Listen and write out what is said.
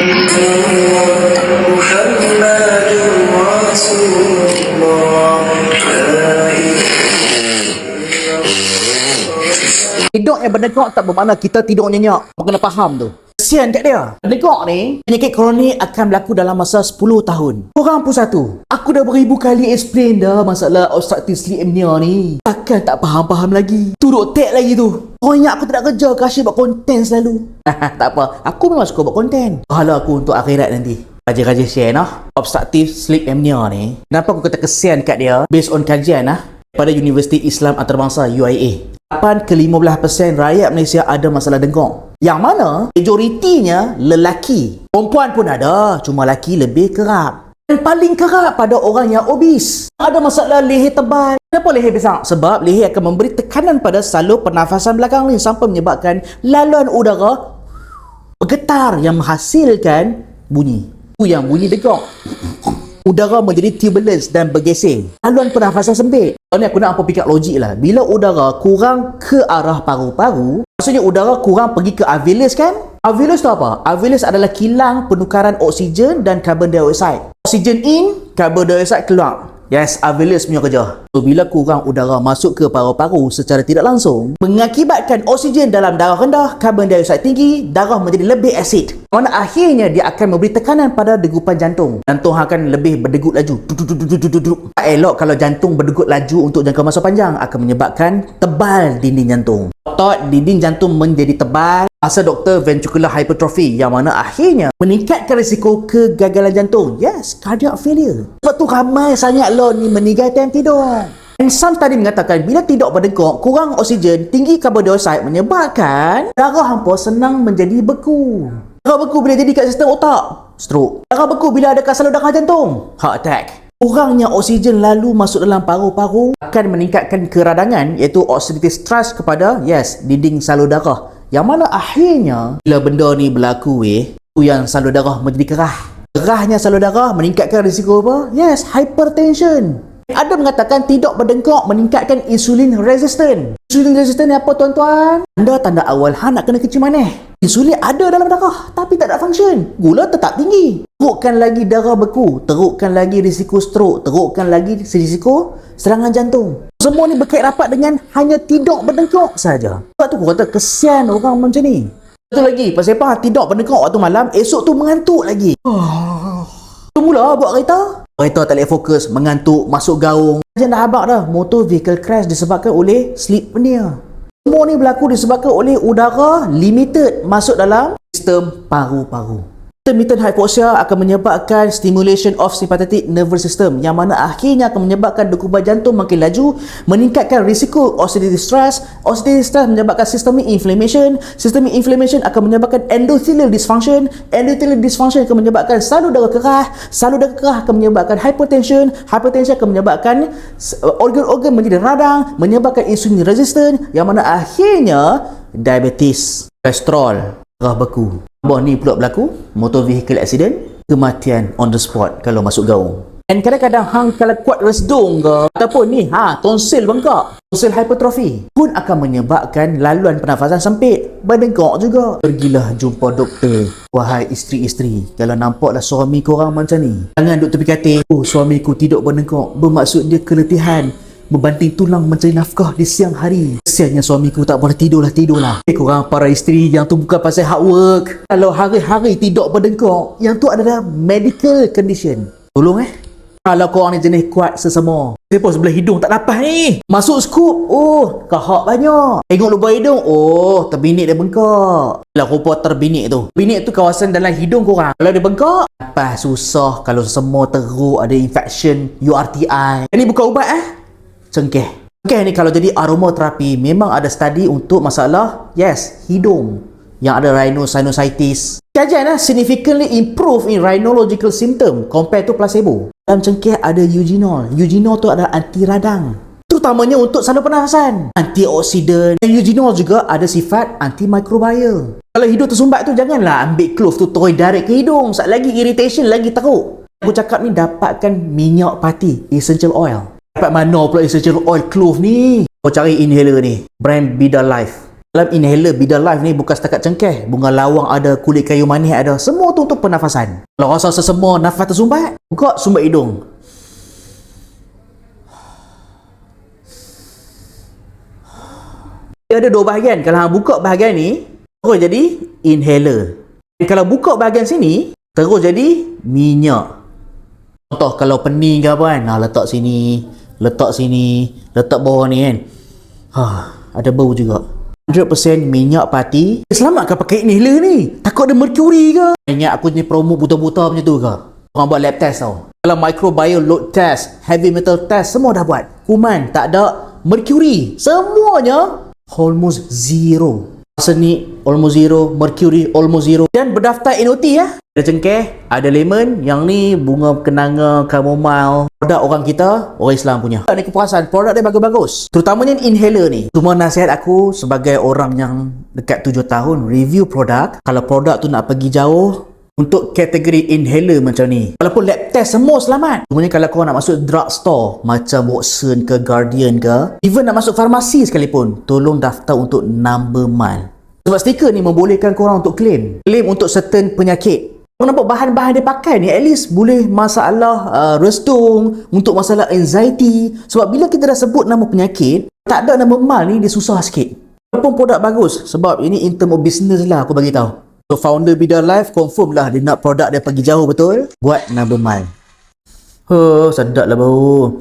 Tidur yang berdengkak tak bermakna kita tidur nyenyak. Kau kena faham tu. Kesian kat dia. Berdengkak ni, penyakit kronik akan berlaku dalam masa 10 tahun. Korang pun satu. Aku dah beribu kali explain dah masalah obstructive sleep apnea ni. Takkan tak faham-faham lagi. Turut tek lagi tu. Kau ingat aku tak nak kerja ke asyik buat konten selalu? Tak apa. Aku memang suka buat konten. Pahala aku untuk akhirat nanti. Raja-raja share nah. Obstructive sleep apnea ni. Kenapa aku kata kesian kat dia? Based on kajian pada Universiti Islam Antarabangsa UIA. 8 ke 15% rakyat Malaysia ada masalah dengkok. Yang mana majoritinya lelaki. Perempuan pun ada, cuma lelaki lebih kerap. Dan paling kerap pada orang yang obes. Ada masalah leher tebal. Kenapa leher besar? Sebab leher akan memberi tekanan pada salur pernafasan belakang ni sampai menyebabkan laluan udara bergetar yang menghasilkan bunyi. Itu yang bunyi dengkok. Udara menjadi turbulence dan bergeser. Laluan pernafasan sempit. Ni aku nak apa pick up logik lah. Bila udara kurang ke arah paru-paru, maksudnya udara kurang pergi ke alveolus kan? Alveolus tu apa? Alveolus adalah kilang penukaran oksigen dan karbon dioksida. Oksigen in, karbon dioksida keluar. Yes, alveolus punya kerja. So, bila kurang udara masuk ke paru-paru secara tidak langsung, mengakibatkan oksigen dalam darah rendah, karbon dioksida tinggi, darah menjadi lebih asid. Mana akhirnya dia akan memberi tekanan pada degupan jantung. Jantung akan lebih berdegup laju. Tak elok kalau jantung berdegup laju untuk jangka masa panjang, akan menyebabkan tebal dinding jantung. Otot dinding jantung menjadi tebal, asal doktor ventricular hypertrophy, yang mana akhirnya meningkatkan risiko kegagalan jantung. Yes, cardiac failure. Sebab tu ramai sangat lo ni meninggal time tidur. And some study mengatakan bila tidur berdengkak, kurang oksigen, tinggi karbon dioksida menyebabkan darah hampa senang menjadi beku. Darah beku bila jadi kat sistem otak, stroke. Darah beku bila ada kat salur darah jantung, heart attack. Kurangnya oksigen lalu masuk dalam paru-paru akan meningkatkan keradangan, iaitu oxidative stress kepada dinding salur darah. Yang mana akhirnya bila benda ni berlaku yang salur darah menjadi kerah. Kerahnya salur darah meningkatkan risiko apa? Yes, hypertension. Ada mengatakan tidur berdengkak meningkatkan insulin resistant. Insulin resistant ni apa tuan-tuan? Tanda awal nak kena kecil manis. Insulin ada dalam darah tapi tak ada function. Gula tetap tinggi. Terukkan lagi darah beku, terukkan lagi risiko stroke, terukkan lagi risiko serangan jantung. Semua ni berkait rapat dengan hanya tidur berdengkak saja. Sebab tu aku kata kesian orang macam ni. Satu lagi, pasal apa tidur berdengkak waktu malam, esok tu mengantuk lagi. Mula buat kereta. Kereta tak boleh fokus, mengantuk, masuk gaung. Jangan dah habaq dah, motor vehicle crash disebabkan oleh sleep apnea. Semua ni berlaku disebabkan oleh udara limited masuk dalam sistem paru-paru. Intermittent hypoxia akan menyebabkan stimulation of sympathetic nervous system, yang mana akhirnya akan menyebabkan degupan jantung makin laju, meningkatkan risiko oxidative stress. Oxidative stress menyebabkan systemic inflammation. Systemic inflammation akan menyebabkan endothelial dysfunction. Endothelial dysfunction akan menyebabkan salur darah kerah. Salur darah kerah akan menyebabkan hypertension. Hypertension akan menyebabkan organ-organ menjadi radang, menyebabkan insulin resistant, yang mana akhirnya diabetes, kolesterol, darah beku. Bahawa ni pula berlaku motor vehicle accident, kematian on the spot kalau masuk gaung. Dan kadang-kadang hang kalau kuat resdung ke ataupun ni tonsil bengkak, tonsil hypertrophy pun akan menyebabkan laluan pernafasan sempit, berdengkak juga. Pergilah jumpa doktor. Wahai isteri-isteri, kalau nampaklah suami korang macam ni, jangan duk tepi katil, suamiku tidur berdengkak, bermaksud dia keletihan membanting tulang mencari nafkah di siang hari. Kesiannya suamiku tak boleh tidurlah. Korang para isteri, yang tu bukan pasal hard work. Kalau hari-hari tidur berdengkak, yang tu adalah medical condition. Tolong kalau korang ni jenis kuat sesama. Siapa sebelah hidung tak lapas ni? Masuk skup, kahak banyak. Tengok lubang hidung, terbinik dia bengkak. Kalau rupa terbinik tu, binik tu kawasan dalam hidung korang. Kalau dia bengkak, lapas susah. Kalau semua teruk, ada infection, URTI. Ini bukan ubat cengkeh. Cengkeh ni kalau jadi aromaterapi, memang ada study untuk masalah hidung yang ada rhinosinusitis. Kajian significantly improve in rhinological symptom compared to placebo. Dalam cengkeh ada eugenol. Eugenol tu adalah anti radang, terutamanya untuk salur pernafasan, antioksidan. Dan eugenol juga ada sifat antimikrobial. Kalau hidung tersumbat tu, janganlah ambil clove tu terus direct ke hidung. Sat lagi irritation, lagi teruk. Aku cakap ni dapatkan minyak pati, essential oil. Dapat mana pula essential oil clove ni? Kau cari inhaler ni, brand Vida Life. Dalam inhaler Bida Life ni bukan setakat cengkeh, bunga lawang ada, kulit kayu manis ada, semua tu untuk pernafasan. Kalau rasa sesama, nafas tersumbat, buka sumbat hidung. Dia ada dua bahagian. Kalau hang buka bahagian ni, terus jadi inhaler. Dan kalau buka bahagian sini, terus jadi minyak. Contoh kalau pening ke apa kan, letak sini, letak bawah ni kan. Ada bau juga. 100% minyak pati. Selamat ke pakai inhaler ni? Takut ada merkuri ke? Ingat aku ni promo buta-buta macam tu ke? Orang buat lab test tau. Kalau microbiome load test, heavy metal test, semua dah buat. Kuman tak ada, merkuri, semuanya almost zero. Arsenik almost zero, merkuri almost zero. Dan berdaftar NOT ya. Ada cengkeh, ada lemon, yang ni bunga kenanga, chamomile. Produk orang kita, orang Islam punya. Ada kepuasan, produk dia bagus-bagus. Terutamanya inhaler ni. Cuma nasihat aku sebagai orang yang dekat 7 tahun review produk, kalau produk tu nak pergi jauh, untuk kategori inhaler macam ni, walaupun lab test semua selamat. Cuma kalau korang nak masuk drugstore macam Watson ke Guardian ke, even nak masuk farmasi sekalipun, tolong daftar untuk number mile. Sebab stiker ni membolehkan korang untuk claim untuk certain penyakit. Korang nampak bahan-bahan dia pakai ni, at least boleh masalah restung, untuk masalah anxiety. Sebab bila kita dah sebut nama penyakit, tak ada nama mile ni, dia susah sikit. Walaupun produk bagus, sebab ini in term of business lah aku bagi tahu. So founder Bida Life confirm lah dia nak produk dia pergi jauh betul, buat number mile. Sedap lah bau.